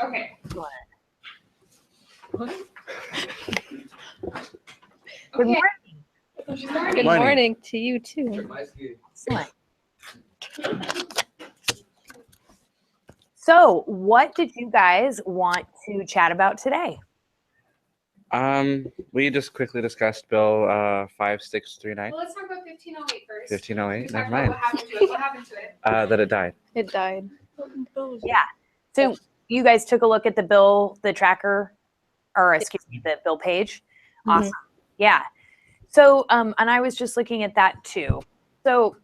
Okay. What? Good morning. Good morning to you too. Excellent. So, what did you guys want to chat about today? We just quickly discussed Bill 5639. Well, let's talk about 1508 first. 1508. Talk Never about mind. what happened to it. What happened to it? That it died. It died. Yeah. So, you guys took a look at the bill, the tracker, or excuse me, the bill page. Awesome. Yeah. So, and I was just looking at that too. So,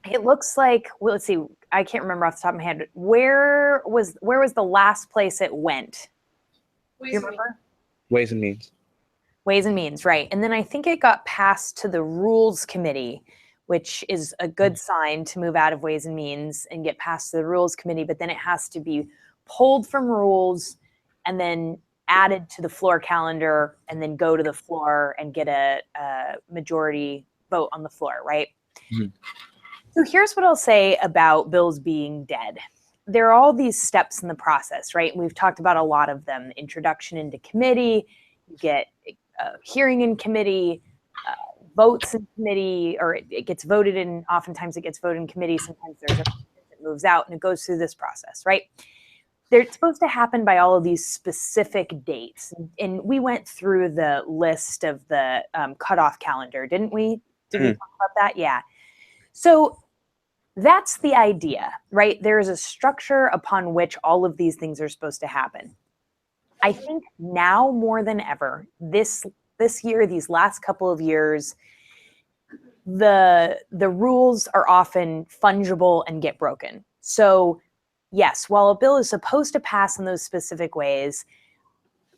it looks like, well, let's see, I can't remember off the top of my head. Where was the last place it went? You remember? Ways and Means. Ways and Means, right. And then I think it got passed to the Rules Committee, which is a good sign to move out of Ways and Means and get passed to the Rules Committee, but then it has to be pulled from Rules and then added to the floor calendar and then go to the floor and get a majority vote on the floor, right? Mm-hmm. So here's what I'll say about bills being dead. There are all these steps in the process, right? And we've talked about a lot of them. Introduction into committee, you get a hearing in committee, votes in committee, or it gets voted in. Oftentimes it gets voted in committee. Sometimes there's a it moves out and it goes through this process, right? They're supposed to happen by all of these specific dates. And we went through the list of the cutoff calendar, didn't we? Did we talk about that? Yeah. So that's the idea, right? There is a structure upon which all of these things are supposed to happen. I think now more than ever, this year, these last couple of years, the rules are often fungible and get broken. So yes, while a bill is supposed to pass in those specific ways,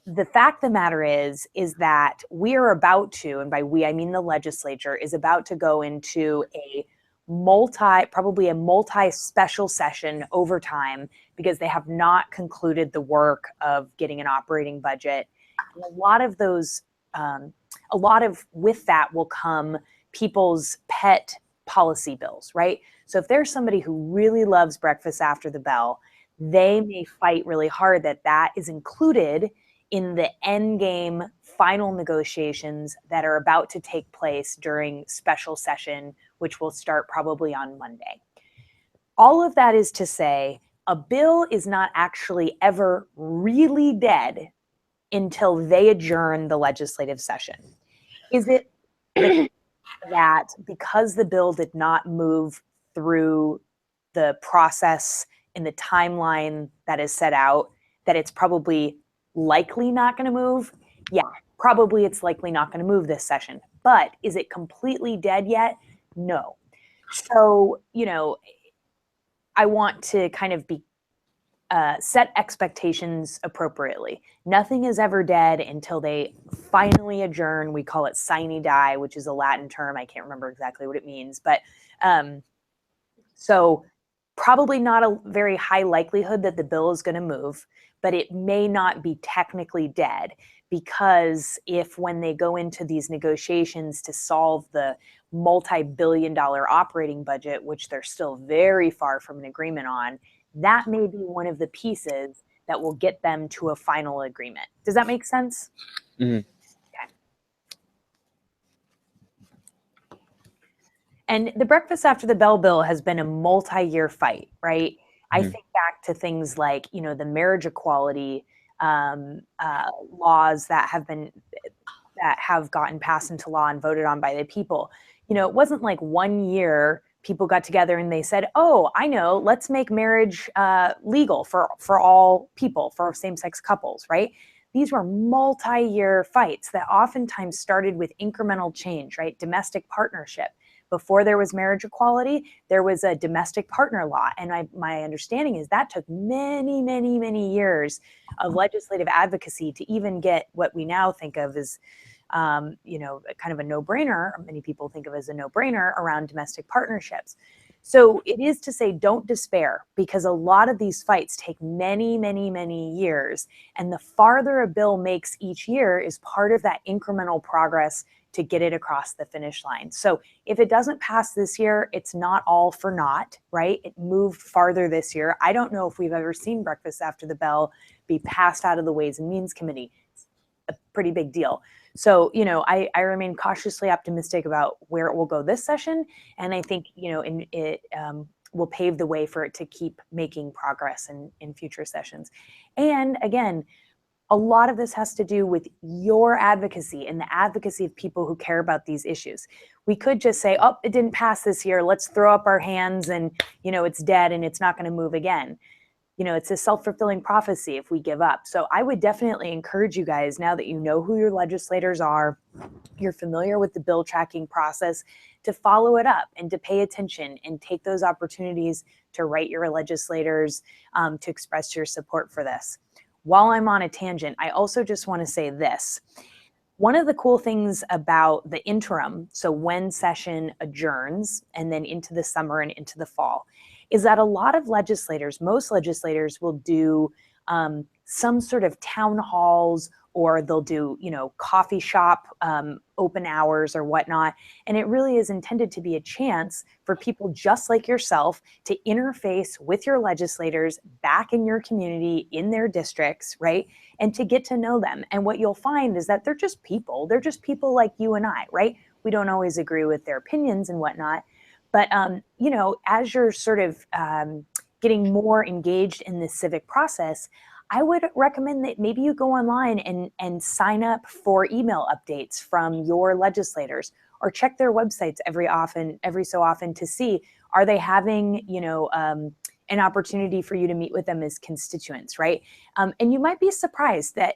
the fact of the matter is that we are about to, and by we, I mean the legislature, is about to go into probably a multi-special session over time because they have not concluded the work of getting an operating budget. And with that will come people's pet policy bills, right? So if there's somebody who really loves breakfast after the bell, they may fight really hard that is included in the end game final negotiations that are about to take place during special session, which will start probably on Monday. All of that is to say, a bill is not actually ever really dead until they adjourn the legislative session. Is it that because the bill did not move through the process in the timeline that is set out, that it's probably likely not going to move? Yeah, probably it's likely not going to move this session. But is it completely dead yet? No. So, I want to kind of set expectations appropriately. Nothing is ever dead until they finally adjourn. We call it sine die, which is a Latin term. I can't remember exactly what it means, but so probably not a very high likelihood that the bill is going to move, but it may not be technically dead because when they go into these negotiations to solve the multi-billion-dollar operating budget, which they're still very far from an agreement on, that may be one of the pieces that will get them to a final agreement. Does that make sense? Mm-hmm. Okay. And the breakfast after the bell bill has been a multi-year fight, right? Mm-hmm. I think back to things like, the marriage equality laws that have gotten passed into law and voted on by the people. It wasn't like one year people got together and they said, oh, I know, let's make marriage legal for all people, for same-sex couples, right? These were multi-year fights that oftentimes started with incremental change, right? Domestic partnership. Before there was marriage equality, there was a domestic partner law. And my understanding is that took many, many, many years of legislative advocacy to even get what we now think of as kind of a no-brainer, or many people think of as a no-brainer around domestic partnerships. So it is to say, don't despair, because a lot of these fights take many, many, many years. And the farther a bill makes each year is part of that incremental progress to get it across the finish line. So if it doesn't pass this year, it's not all for naught, right? It moved farther this year. I don't know if we've ever seen breakfast after the bell be passed out of the Ways and Means Committee. It's a pretty big deal. So, I remain cautiously optimistic about where it will go this session. And I think, it will pave the way for it to keep making progress in future sessions. And again, a lot of this has to do with your advocacy and the advocacy of people who care about these issues. We could just say, oh, it didn't pass this year. Let's throw up our hands and, it's dead and it's not going to move again. It's a self-fulfilling prophecy if we give up. So I would definitely encourage you guys, now that you know who your legislators are, you're familiar with the bill tracking process, to follow it up and to pay attention and take those opportunities to write your legislators, to express your support for this. While I'm on a tangent, I also just want to say this. One of the cool things about the interim, so when session adjourns and then into the summer and into the fall, is that a lot of legislators, most legislators, will do some sort of town halls, or they'll do, coffee shop open hours or whatnot. And it really is intended to be a chance for people just like yourself to interface with your legislators back in your community, in their districts, right? And to get to know them. And what you'll find is that they're just people. They're just people like you and I, right? We don't always agree with their opinions and whatnot. But, as you're sort of getting more engaged in this civic process, I would recommend that maybe you go online and sign up for email updates from your legislators, or check their websites every so often to see, are they having, an opportunity for you to meet with them as constituents, right? And you might be surprised that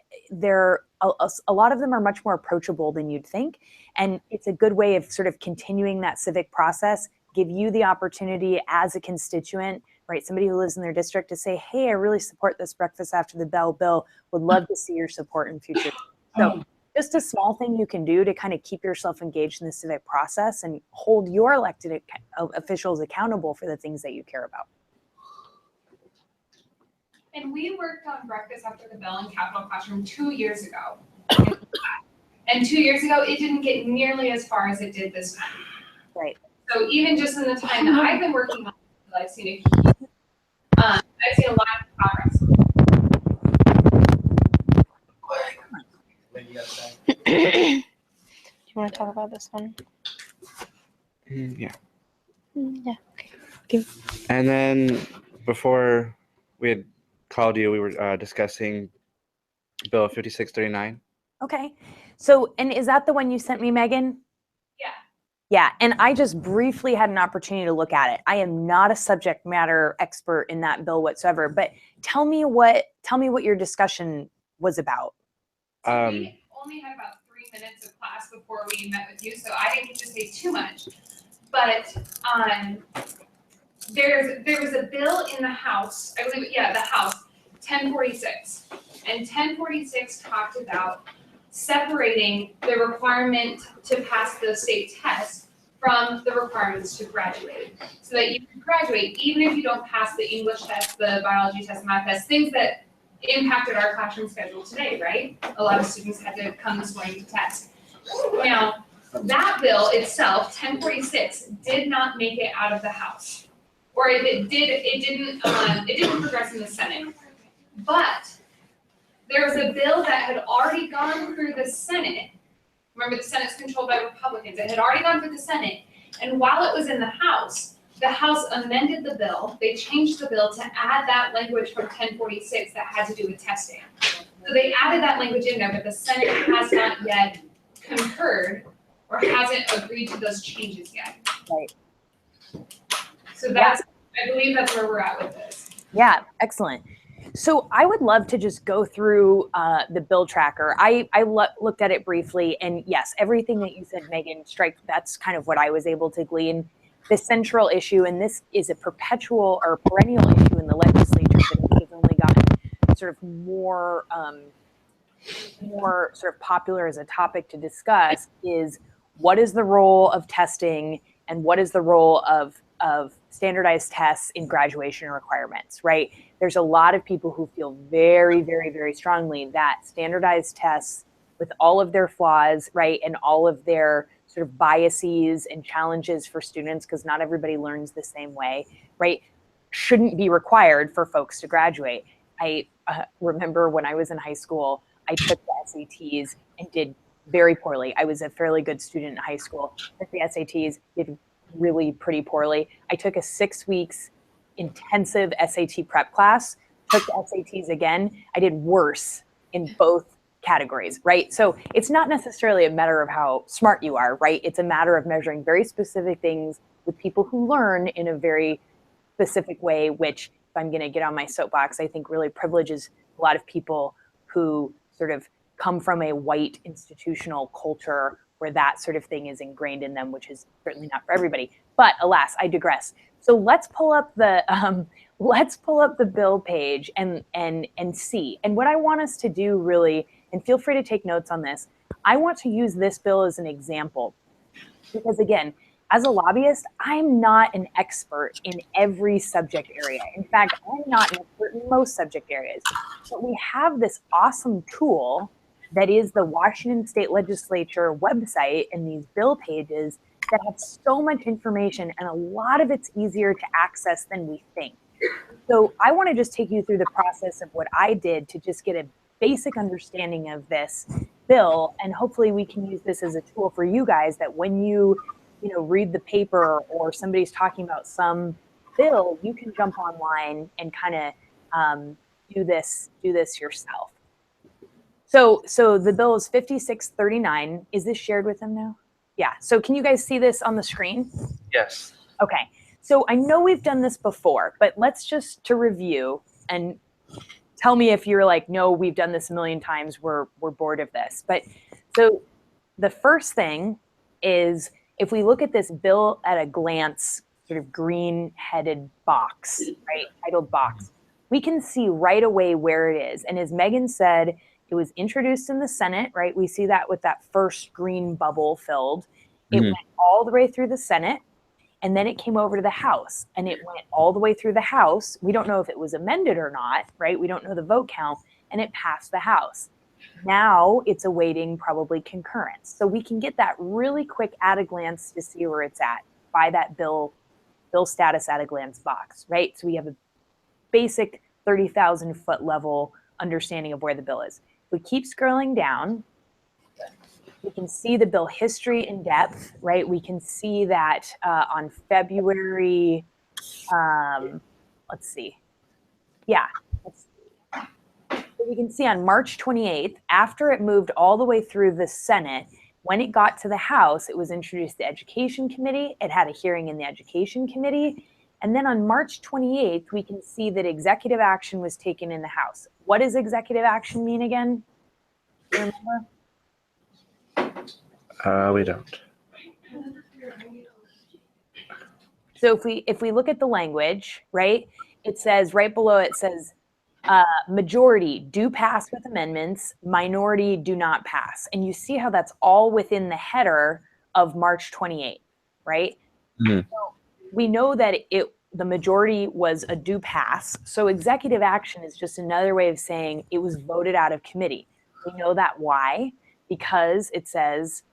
a lot of them are much more approachable than you'd think. And it's a good way of sort of continuing that civic process, give you the opportunity as a constituent, right? Somebody who lives in their district, to say, hey, I really support this breakfast after the bell bill, would love to see your support in future. So just a small thing you can do to kind of keep yourself engaged in the civic process and hold your elected officials accountable for the things that you care about. And we worked on breakfast after the bell in Capital Classroom 2 years ago. And 2 years ago, it didn't get nearly as far as it did this time. Right. So even just in the time that I've been working on it, I've seen a lot of progress. Do you want to talk about this one? Yeah. Yeah. Okay. And then before we had called you, we were discussing Bill 5639. Okay. So, and is that the one you sent me, Megan? Yeah. Yeah, and I just briefly had an opportunity to look at it. I am not a subject matter expert in that bill whatsoever, but tell me what your discussion was about. So we only had about 3 minutes of class before we met with you, so I didn't get to say too much. But there was a bill in the House, I believe, the House, 1046. And 1046 talked about separating the requirement to pass the state test from the requirements to graduate. So that you can graduate even if you don't pass the English test, the biology test, math test, things that impacted our classroom schedule today, right? A lot of students had to come this morning to test. Now, that bill itself, 1046, did not make it out of the House. Or if it did, it didn't progress in the Senate. But there was a bill that had already gone through the Senate. Remember, the Senate's controlled by Republicans. It had already gone through the Senate. And while it was in the House amended the bill. They changed the bill to add that language from 1046 that had to do with testing. So they added that language in there, but the Senate has not yet concurred or hasn't agreed to those changes yet. Right. So that's, I believe that's where we're at with this. Yeah, excellent. So I would love to just go through the bill tracker. I looked at it briefly, and yes, everything that you said, Megan, that's kind of what I was able to glean. The central issue, and this is a perpetual or perennial issue in the legislature that has only gotten sort of more sort of popular as a topic to discuss, is what is the role of testing and what is the role of standardized tests in graduation requirements, right? There's a lot of people who feel very, very, very strongly that standardized tests with all of their flaws, right? And all of their sort of biases and challenges for students, because not everybody learns the same way, right? Shouldn't be required for folks to graduate. I remember when I was in high school, I took the SATs and did very poorly. I was a fairly good student in high school. Took the SATs, did really pretty poorly. I took a 6 weeks intensive SAT prep class, took the SATs again. I did worse in both categories, right? So it's not necessarily a matter of how smart you are, right? It's a matter of measuring very specific things with people who learn in a very specific way, which, if I'm going to get on my soapbox, I think really privileges a lot of people who sort of come from a white institutional culture where that sort of thing is ingrained in them, which is certainly not for everybody. But alas, I digress. So let's pull up the bill page and see. And what I want us to do really, and feel free to take notes on this, I want to use this bill as an example, because again, as a lobbyist, I'm not an expert in every subject area. In fact, I'm not an expert in most subject areas. But we have this awesome tool that is the Washington State Legislature website and these bill pages that have so much information, and a lot of it's easier to access than we think. So I want to just take you through the process of what I did to just get a basic understanding of this bill, and hopefully we can use this as a tool for you guys, that when you read the paper or somebody's talking about some bill, you can jump online and kind of do this yourself. So the bill is 5639. Is this shared with them now? Yeah. So can you guys see this on the screen? Yes. Okay. So I know we've done this before, but let's just to review and tell me if you're like, no, we've done this a million times. We're bored of this. But so the first thing is, if we look at this bill at a glance, sort of green-headed box, right, titled box, we can see right away where it is. And as Megan said, it was introduced in the Senate, right? We see that with that first green bubble filled. It went all the way through the Senate, and then it came over to the House, and it went all the way through the House. We don't know if it was amended or not, right? We don't know the vote count, and it passed the House. Now it's awaiting probably concurrence. So we can get that really quick at a glance to see where it's at by that bill status at a glance box, right? So we have a basic 30,000 foot level understanding of where the bill is. If we keep scrolling down, we can see the bill history in depth, right? We can see that on February, let's see. Yeah, so we can see on March 28th, after it moved all the way through the Senate, when it got to the House, it was introduced to the Education Committee. It had a hearing in the Education Committee. And then on March 28th, we can see that executive action was taken in the House. What does executive action mean again? Do you remember? We don't. So if we look at the language, right, it says right below it says majority do pass with amendments, minority do not pass. And you see how that's all within the header of March 28th, right? So we know that the majority was a do pass. So executive action is just another way of saying it was voted out of committee. We know that why? Because it says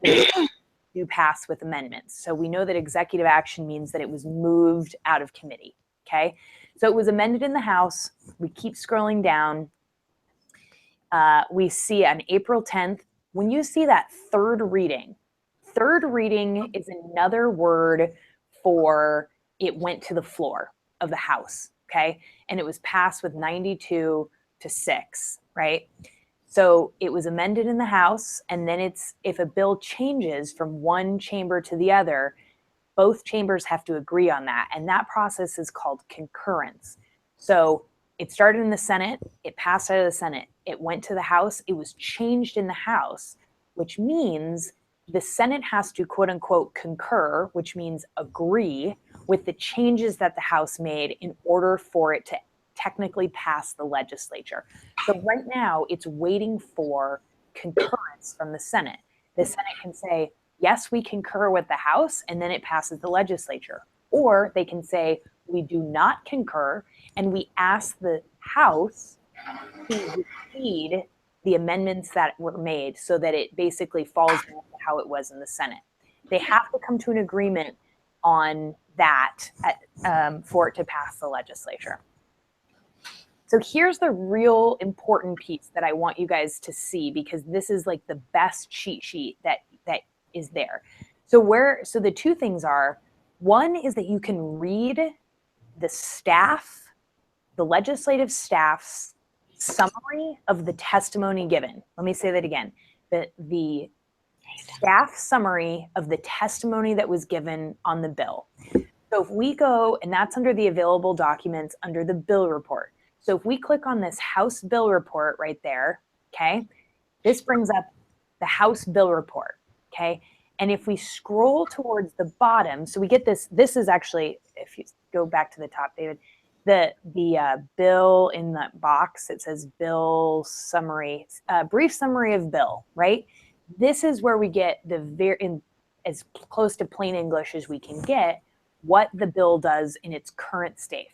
do pass with amendments. So we know that executive action means that it was moved out of committee, okay? So it was amended in the House. We keep scrolling down. We see on April 10th, when you see that third reading is another word for it went to the floor of the House, okay? And it was passed with 92 to 6, right? So it was amended in the House, and then if a bill changes from one chamber to the other, both chambers have to agree on that. And that process is called concurrence. So it started in the Senate, it passed out of the Senate, it went to the House, it was changed in the House, which means the Senate has to quote unquote concur, which means agree with the changes that the House made in order for it to technically pass the legislature. So right now it's waiting for concurrence from the Senate. The Senate can say, yes, we concur with the House, and then it passes the legislature. Or they can say, we do not concur, and we ask the House to repeat the amendments that were made so that it basically falls back to how it was in the Senate. They have to come to an agreement on that for it to pass the legislature. So here's the real important piece that I want you guys to see, because this is like the best cheat sheet that is there. So the two things are, one is that you can read the legislative staff's summary of the testimony given. Let me say that again. The staff summary of the testimony that was given on the bill. So if we go, and that's under the available documents under the bill report. So if we click on this House bill report right there, okay, this brings up the House bill report, okay? And if we scroll towards the bottom, so we get this is actually, if you go back to the top, David, the bill in that box, it says bill summary, brief summary of bill, right? This is where we get as close to plain English as we can get what the bill does in its current state.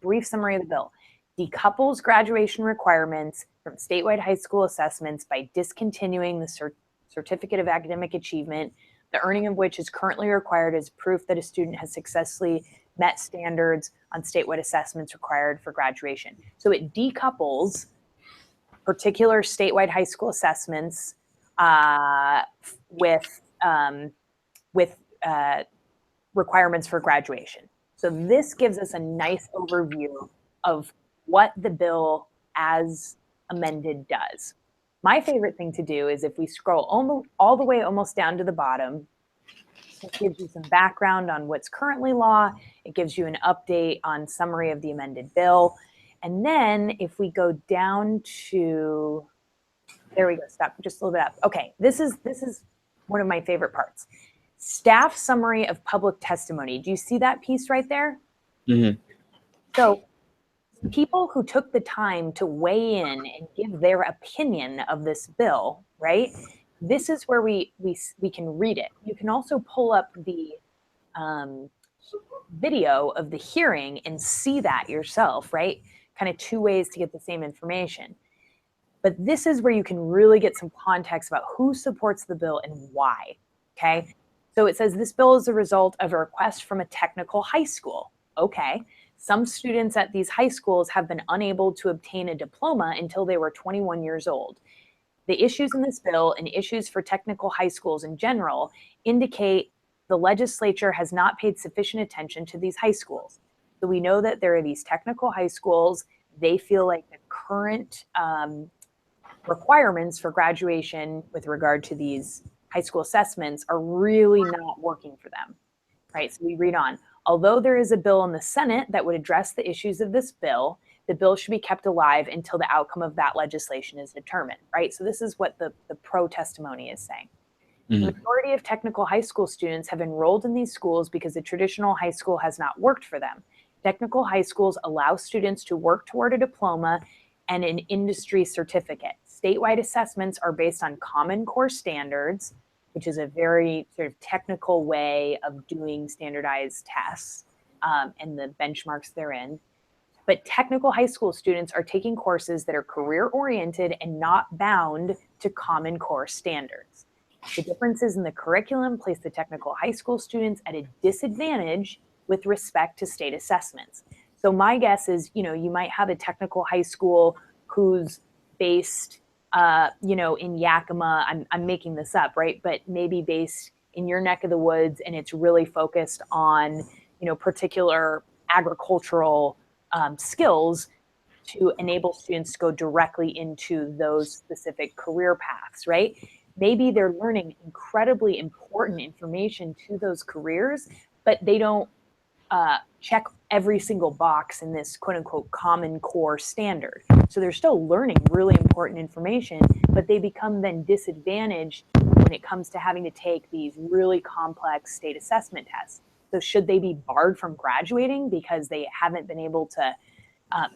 Brief summary of the bill. Decouples graduation requirements from statewide high school assessments by discontinuing the certificate of academic achievement, the earning of which is currently required as proof that a student has successfully met standards on statewide assessments required for graduation. So it decouples particular statewide high school assessments with requirements for graduation. So this gives us a nice overview of what the bill as amended does. My favorite thing to do is if we scroll all the way almost down to the bottom, it gives you some background on what's currently law. It gives you an update on summary of the amended bill. And then if we go down to, there we go, stop just a little bit up. Okay, this is one of my favorite parts. Staff summary of public testimony. Do you see that piece right there? Mm-hmm. So people who took the time to weigh in and give their opinion of this bill, right? This is where we can read it. You can also pull up the video of the hearing and see that yourself, right? Kind of two ways to get the same information. But this is where you can really get some context about who supports the bill and why, okay? So it says this bill is a result of a request from a technical high school. Okay, some students at these high schools have been unable to obtain a diploma until they were 21 years old. The issues in this bill and issues for technical high schools in general indicate the legislature has not paid sufficient attention to these high schools. So we know that there are these technical high schools. They feel like the current requirements for graduation with regard to these high school assessments are really not working for them, right? So we read on. Although there is a bill in the Senate that would address the issues of this bill, the bill should be kept alive until the outcome of that legislation is determined, right? So this is what the pro testimony is saying. Mm-hmm. The majority of technical high school students have enrolled in these schools because the traditional high school has not worked for them. Technical high schools allow students to work toward a diploma and an industry certificate. Statewide assessments are based on Common Core standards, which is a very sort of technical way of doing standardized tests and the benchmarks therein. But technical high school students are taking courses that are career-oriented and not bound to Common Core standards. The differences in the curriculum place the technical high school students at a disadvantage with respect to state assessments. So my guess is, you might have a technical high school who's based in Yakima, I'm making this up, right? But maybe based in your neck of the woods, and it's really focused on, particular agricultural skills to enable students to go directly into those specific career paths, right? Maybe they're learning incredibly important information to those careers, but they don't check every single box in this quote unquote Common Core standard. So they're still learning really important information, but they become then disadvantaged when it comes to having to take these really complex state assessment tests. So should they be barred from graduating because they haven't been able to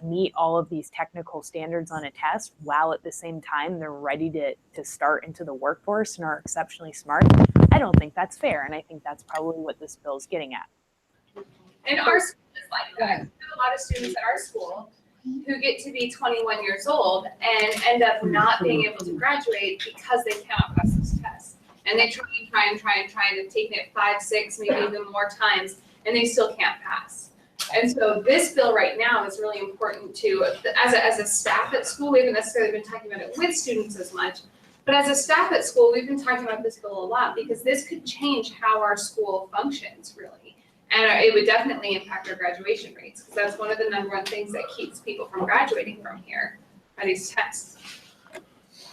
meet all of these technical standards on a test while at the same time they're ready to start into the workforce and are exceptionally smart? I don't think that's fair. And I think that's probably what this bill is getting at. And our school is like that. We have a lot of students at our school who get to be 21 years old and end up not being able to graduate because they cannot pass those tests. And they try and they've taken it 5, 6, maybe even more times, and they still can't pass. And so this bill right now is really important to, as a staff at school, we haven't necessarily been talking about it with students as much, but as a staff at school, we've been talking about this bill a lot because this could change how our school functions, really. And it would definitely impact our graduation rates, because that's one of the number one things that keeps people from graduating from here are these tests.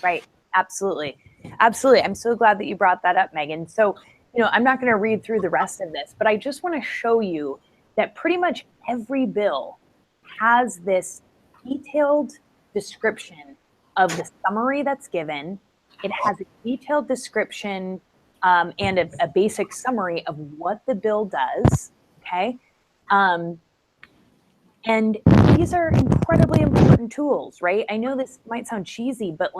Right. Absolutely. Absolutely. I'm so glad that you brought that up, Megan. So, I'm not going to read through the rest of this, but I just want to show you that pretty much every bill has this detailed description of the summary that's given. It has a detailed description and a basic summary of what the bill does. Okay. And these are incredibly important tools, right? I know this might sound cheesy, but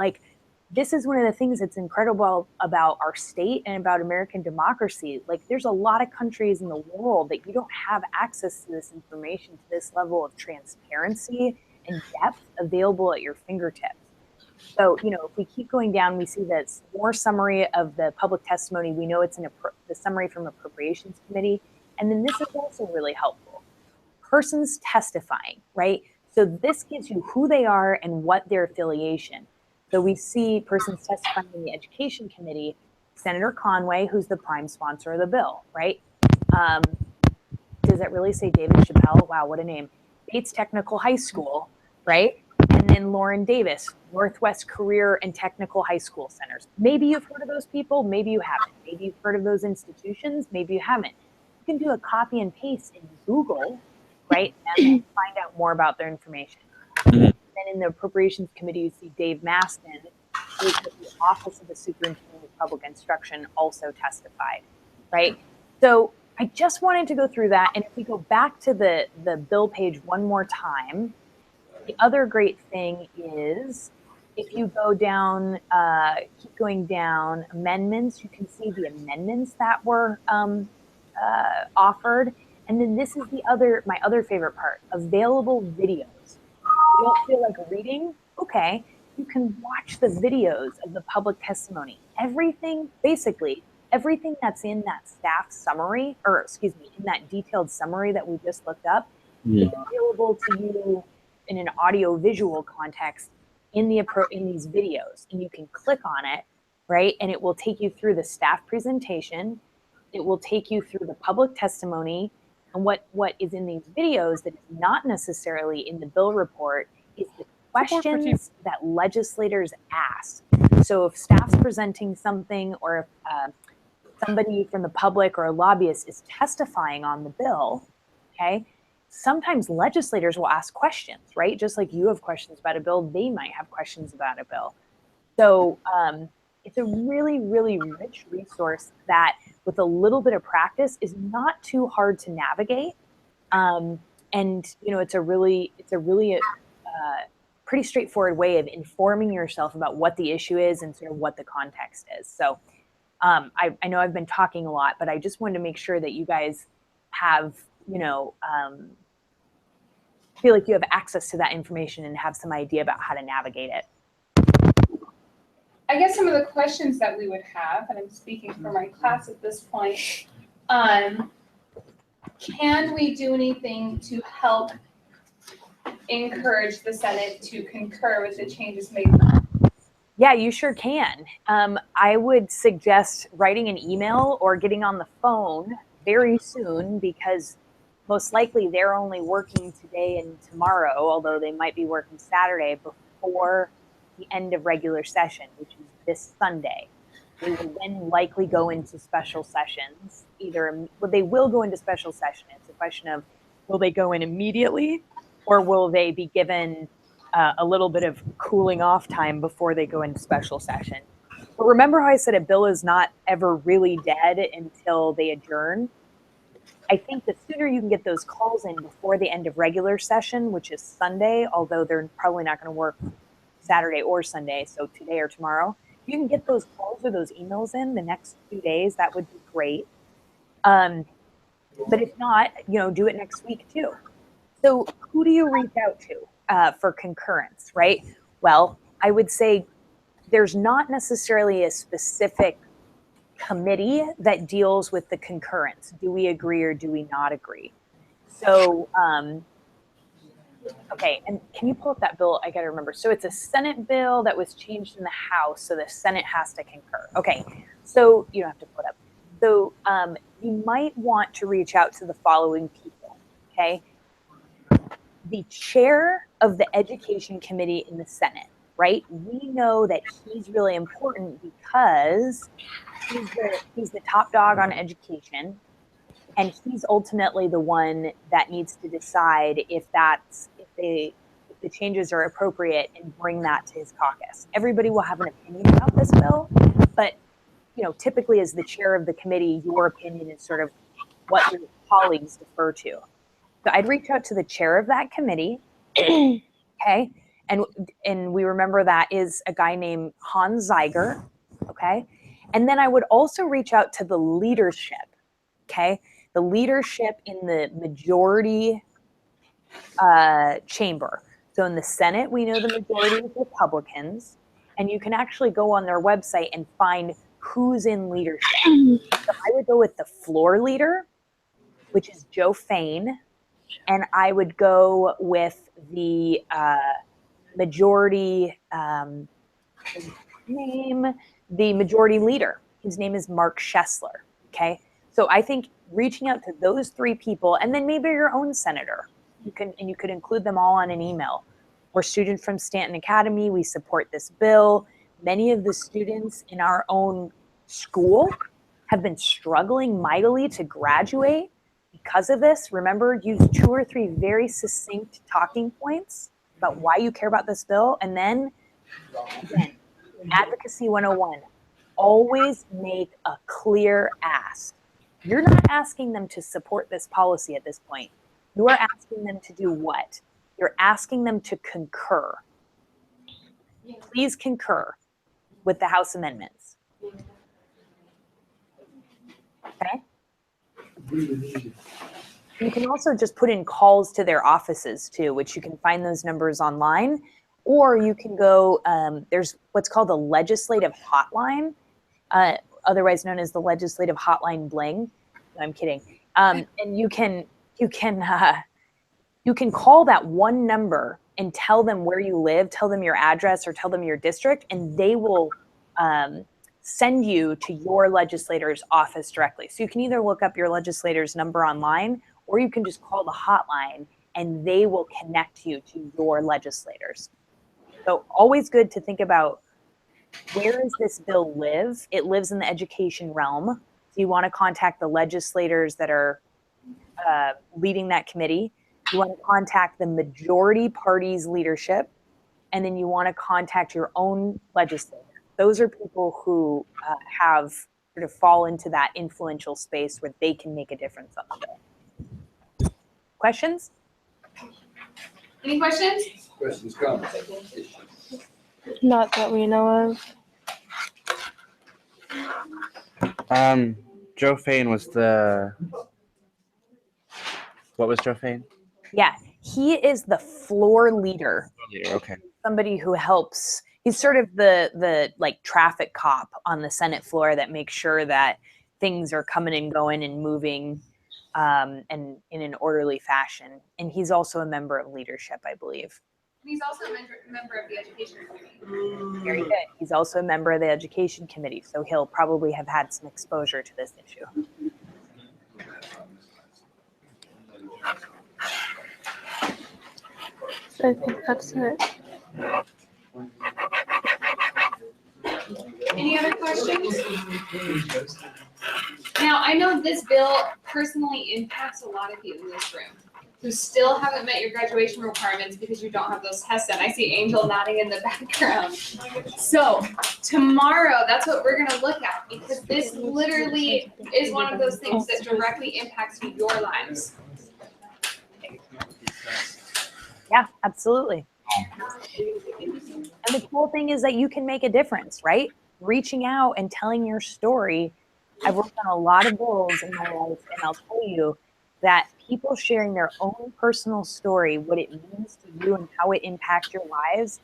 this is one of the things that's incredible about our state and about American democracy. There's a lot of countries in the world that you don't have access to this information, to this level of transparency and depth available at your fingertips. So, if we keep going down, we see that more summary of the public testimony. We know it's in the summary from Appropriations Committee. And then this is also really helpful. Persons testifying, right? So this gives you who they are and what their affiliation. So we see persons testifying in the Education Committee, Senator Conway, who's the prime sponsor of the bill, right? Does that really say David Chappelle? Wow, what a name. Bates Technical High School, right? And then Lauren Davis, Northwest Career and Technical High School Centers. Maybe you've heard of those people, maybe you haven't. Maybe you've heard of those institutions, maybe you haven't. You can do a copy and paste in Google, right? And find out more about their information. Then in the Appropriations Committee, you see Dave Maston, who's at the Office of the Superintendent of Public Instruction, also testified, right? So I just wanted to go through that. And if we go back to the bill page one more time, the other great thing is if you go down, keep going down, amendments, you can see the amendments that were offered. And then this is my other favorite part, available videos. You don't feel like reading? Okay, you can watch the videos of the public testimony. Basically everything that's in that staff summary, in that detailed summary that we just looked up, is available to you in an audio-visual context in these videos. And you can click on it, right? And it will take you through the staff presentation. It will take you through the public testimony. And what is in these videos that is not necessarily in the bill report is the questions that legislators ask. So if staff's presenting something, or if somebody from the public or a lobbyist is testifying on the bill, okay, sometimes legislators will ask questions, right? Just like you have questions about a bill, they might have questions about a bill. So it's a really, really rich resource that, with a little bit of practice, is not too hard to navigate. And it's a really pretty straightforward way of informing yourself about what the issue is and sort of what the context is. So I know I've been talking a lot, but I just wanted to make sure that you guys have, feel like you have access to that information and have some idea about how to navigate it. I guess some of the questions that we would have, and I'm speaking for my class at this point, can we do anything to help encourage the Senate to concur with the changes made? Yeah, you sure can. I would suggest writing an email or getting on the phone very soon, because most likely they're only working today and tomorrow, although they might be working Saturday, before the end of regular session, which is this Sunday. They will then likely go into special sessions. They will go into special session. It's a question of, will they go in immediately, or will they be given a little bit of cooling off time before they go into special session? But remember how I said a bill is not ever really dead until they adjourn? I think the sooner you can get those calls in before the end of regular session, which is Sunday, although they're probably not going to work Saturday or Sunday, so today or tomorrow, you can get those calls or those emails in the next 2 days. That would be great. But if not, do it next week too. So who do you reach out to? for concurrence, right? Well, I would say there's not necessarily a specific committee that deals with the concurrence. Do we agree or do we not agree? So, okay, and can you pull up that bill? I gotta remember. So it's a Senate bill that was changed in the House, so the Senate has to concur. Okay, so you don't have to pull it up. So you might want to reach out to the following people, okay? The chair of the Education Committee in the Senate, right? We know that he's really important because he's the top dog on education, and he's ultimately the one that needs to decide if the changes are appropriate and bring that to his caucus. Everybody will have an opinion about this bill, but typically as the chair of the committee, your opinion is sort of what your colleagues defer to. So I'd reach out to the chair of that committee, okay? And we remember that is a guy named Hans Zeiger, okay? And then I would also reach out to the leadership, okay? The leadership in the majority chamber. So in the Senate, we know the majority is Republicans, and you can actually go on their website and find who's in leadership. So I would go with the floor leader, which is Joe Fain, and I would go with the majority the majority leader. His name is Mark Schessler. Okay, so I think reaching out to those three people, and then maybe your own senator, you could include them all on an email. We're students from Stanton Academy. We support this bill. Many of the students in our own school have been struggling mightily to graduate because of this. Remember, use 2 or 3 very succinct talking points about why you care about this bill. And then, again, Advocacy 101, always make a clear ask. You're not asking them to support this policy at this point. You are asking them to do what? You're asking them to concur. Please concur with the House amendments. Okay? You can also just put in calls to their offices too, which you can find those numbers online, or you can go, there's what's called the legislative hotline, otherwise known as the legislative hotline bling. No, I'm kidding. And you can call that one number and tell them where you live, tell them your address or tell them your district, and they will send you to your legislator's office directly. So you can either look up your legislator's number online, or you can just call the hotline and they will connect you to your legislators. So always good to think about, where does this bill live? It lives in the education realm. So you want to contact the legislators that are leading that committee. You want to contact the majority party's leadership, and then you want to contact your own legislator. Those are people who have sort of fall into that influential space where they can make a difference on the bill. Questions? Any questions? Questions, comments? Not that we know of. Joe Fain was what was Joe Fain? Yeah, he is the floor leader. Okay. Somebody who helps. He's sort of the like traffic cop on the Senate floor that makes sure that things are coming and going and moving and in an orderly fashion. And he's also a member of leadership, I believe. He's also a member of the education committee. Very good. He's also a member of the education committee, so he'll probably have had some exposure to this issue. I think that's it. Any other questions? Now, I know this bill personally impacts a lot of you in this room who still haven't met your graduation requirements because you don't have those tests done. I see Angel nodding in the background. So tomorrow, that's what we're gonna look at, because this literally is one of those things that directly impacts your lives. Yeah, absolutely. And the cool thing is that you can make a difference, right? Reaching out and telling your story. I've worked on a lot of bills in my life, and I'll tell you that people sharing their own personal story, what it means to you and how it impacts your lives,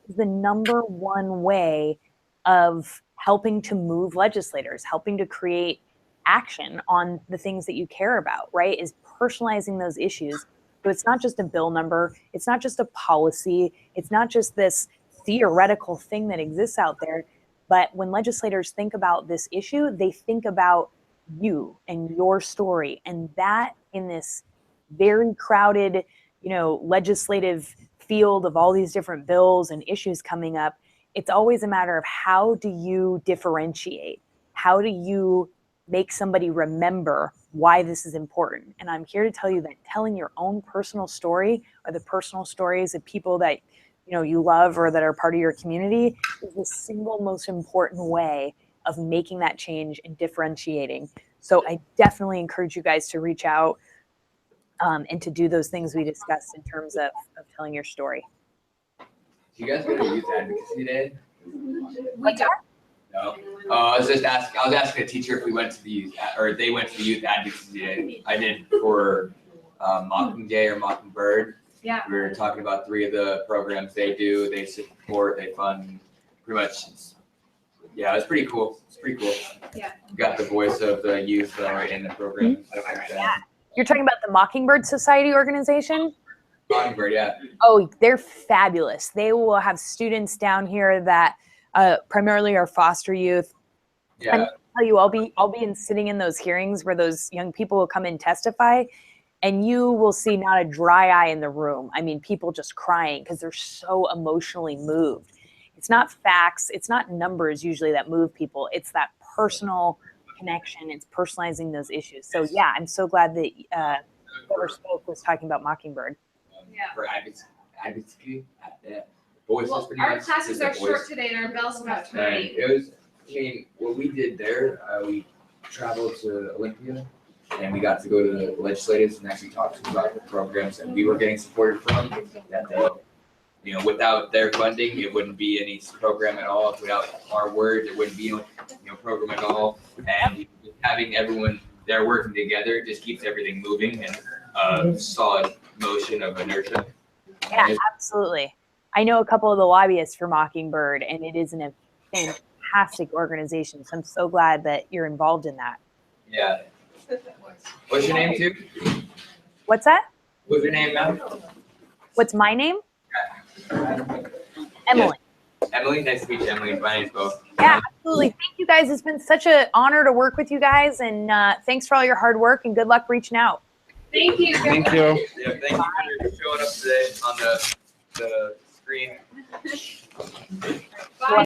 is the number one way of helping to move legislators, helping to create action on the things that you care about, right? Is personalizing those issues. So it's not just a bill number, it's not just a policy, it's not just this theoretical thing that exists out there. But when legislators think about this issue, they think about you and your story. And that in this very crowded, legislative field of all these different bills and issues coming up, it's always a matter of how do you differentiate? How do you make somebody remember why this is important? And I'm here to tell you that telling your own personal story or the personal stories of people that you love or that are part of your community is the single most important way of making that change and differentiating. So I definitely encourage you guys to reach out and to do those things we discussed in terms of telling your story. Do you guys go to Youth Advocacy Day? We don't. No. I was asking a teacher if we went to the youth, or they went to the Youth Advocacy Day. I did for Mocking Day or Mockingbird. Yeah. We were talking about 3 of the programs they do. They support, they fund, pretty much. Yeah, it's pretty cool. It's pretty cool. Yeah. You got the voice of the youth in the program. And stuff like that. Yeah. You're talking about the Mockingbird Society organization? Mockingbird, yeah. Oh, they're fabulous. They will have students down here that primarily are foster youth. Yeah. And I'll tell you, I'll be sitting in those hearings where those young people will come and testify, and you will see not a dry eye in the room. I mean, people just crying because they're so emotionally moved. It's not facts, it's not numbers usually that move people. It's that personal connection. It's personalizing those issues. So yeah, I'm so glad that whoever spoke was talking about Mockingbird. Yeah. For advocacy, yeah. Voices Well, pretty our much. classes just a are short voice. today and our bell's about to And ring. it was, what we did there, we traveled to Olympia and we got to go to the legislators and actually talk to them about the programs that we were getting supported from. That they, without their funding, it wouldn't be any program at all. Without our word, it wouldn't be program at all. And having everyone there working together just keeps everything moving and solid motion of inertia. Yeah, absolutely. I know a couple of the lobbyists for Mockingbird, and it is a fantastic organization. So I'm so glad that you're involved in that. Yeah. What's your name too? What's that? What's your name now? What's my name? Emily. Emily, nice to meet you, Emily. My name's Bo. Yeah, absolutely. Thank you guys. It's been such an honor to work with you guys, and thanks for all your hard work and good luck reaching out. Thank you. Thank you. Yeah, thank you for showing up today on the screen. Bye.